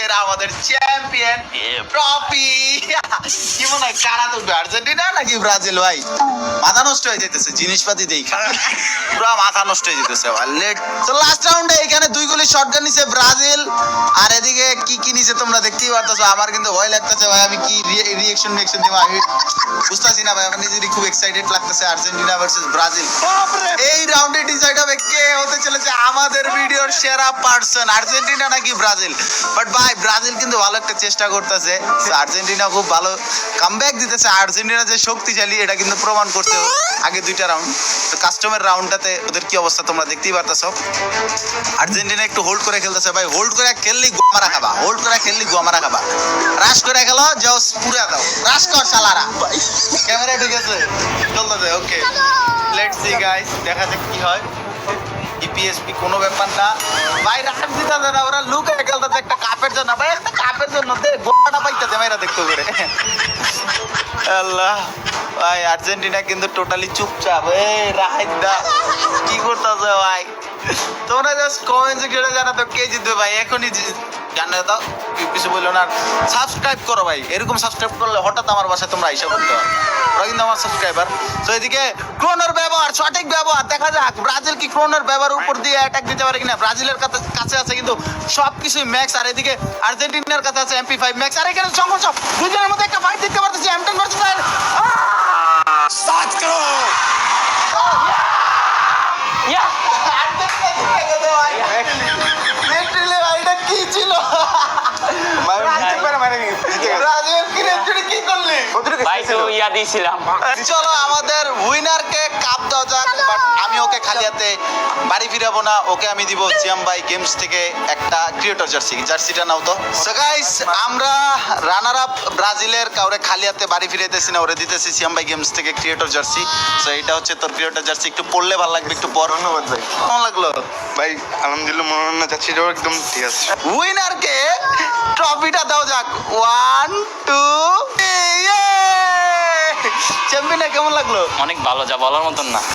আজকের আমাদের champion trophy. কি মনে হয় কারা তুলবে, আর্জেন্টিনা নাকি ব্রাজিল? ভাই মাথা নষ্ট হয়ে যেতেছে জিনিসপাতি দেখা, পুরো মাথা নষ্ট হয়ে যেতেছে। তো লাস্ট রাউন্ডে এখানে 2 গোলে শটগান নিছে ব্রাজিল, আর এদিকে কি কি নিছে তোমরা দেখতেই পারতেছো। আমার কিন্তু ভয় লাগতেছে ভাই, আমি কি রিঅ্যাকশন দিব আমি বুঝতেছি না ভাই। আমার নিজেরই খুব এক্সাইটেড লাগতেছে আর্জেন্টিনা ভার্সেস ব্রাজিল। এই রাউন্ডে ডিসাইড হবে কে হতে চলেছে আমাদের ভিডিওর সেরা পারসন, আর্জেন্টিনা নাকি ব্রাজিল। বাট ভাই ব্রাজিল কিন্তু ভালো একটা চেষ্টা করতেছে, আর্জেন্টিনা খুব ভালো কামব্যাক দিতেছে। আর্জেন্টিনা যে শক্তিশালী এটা কিন্তু প্রমাণ করছে আগে 2টা রাউন্ড। তো কাস্টমের রাউন্ডটাতে ওদের কি অবস্থা তোমরা দেখতেই পারতেছো। আর্জেন্টিনা একটু হোল্ড করে খেলতেছে ভাই, হোল্ড করে খেললেই গোমারা খাবা, হোল্ড করে খেললেই গোমারা খাবা। রাশ করে খেলো, যাও পুরা দাও, রাশ কর শালারা। ক্যামেরা ঠিক আছে, চলতেছে, ওকে লেটস সি গাইস, দেখা যাক কি হয়। ইপিএসপি কোনো ব্যাপার না ভাই, রাশ দিতে না, ওরা লুকে খেলতেছে একটা কাপের জন্য ভাই, একটা কাপের জন্য গোটাটা পাইতেছে ভাইরা দেখতে করে। আল্লাহ ভাই, আর্জেন্টিনা কিন্তু টোটালি চুপচাপ। এই রাহিদা কি করতেছে ভাই? তোমরা জাস্ট কমেন্ট সেকশনে জানাতো কে জিতবে ভাই, এখনই জানিয়ে দাও, কিছু বললো না। সাবস্ক্রাইব করো ভাই, এরকম সাবস্ক্রাইব করলে হঠাৎ আমার বাসায় তোমরা হিসাব করতে পারো, ওরা কিন্তু আমার সাবস্ক্রাইবার। তো এদিকে ক্রোনোর ব্যবহার, সঠিক ব্যবহার, দেখা যাক ব্রাজিল কি ক্রোনোর ব্যবহার উপর দিয়ে অ্যাটাক দিতে পারে কিনা। ব্রাজিলের কাছে আছে কিন্তু সবকিছুই ম্যাক্স, আর এদিকে আর্জেন্টিনার কাছে আছে MP5 ম্যাক্স। আর এখানে সংঘর্ষ, দুজনের মধ্যে একটা ফাইট দিতে পারতেছি, M10 ভার্সেস স্টার্ট করো। কি ছিল চলো আমাদের উইনারকে কাপ দেওয়া যাক। বাট আমি ওকে খালি হাতে বাড়ি ফিরাবো না, ওকে আমি দিব সিয়াম ভাই গেমস থেকে একটা ক্রিয়েটর জার্সিটা নাও তো। সো গাইস, আমরা রানার আপ ব্রাজিলের কাউরে খালি হাতে বাড়ি ফিরাইতেছি না, ওরে দিতেছি সিয়াম ভাই গেমস থেকে ক্রিয়েটর জার্সি। সো এটা হচ্ছে তোর ক্রিয়েটর জার্সি, একটু পড়লে ভালো লাগবে, একটু পর। ধন্যবাদ ভাই। কেমন লাগলো ভাই আলহামদুলিল্লাহ, মনে হয় না যাচ্ছি একদম ঠিক আছে। উইনারকে ট্রফিটা দাও যাক। 1 2 চ্যাম্পিয়ন কেমন লাগলো? অনেক ভালো, যা বলার মতন না।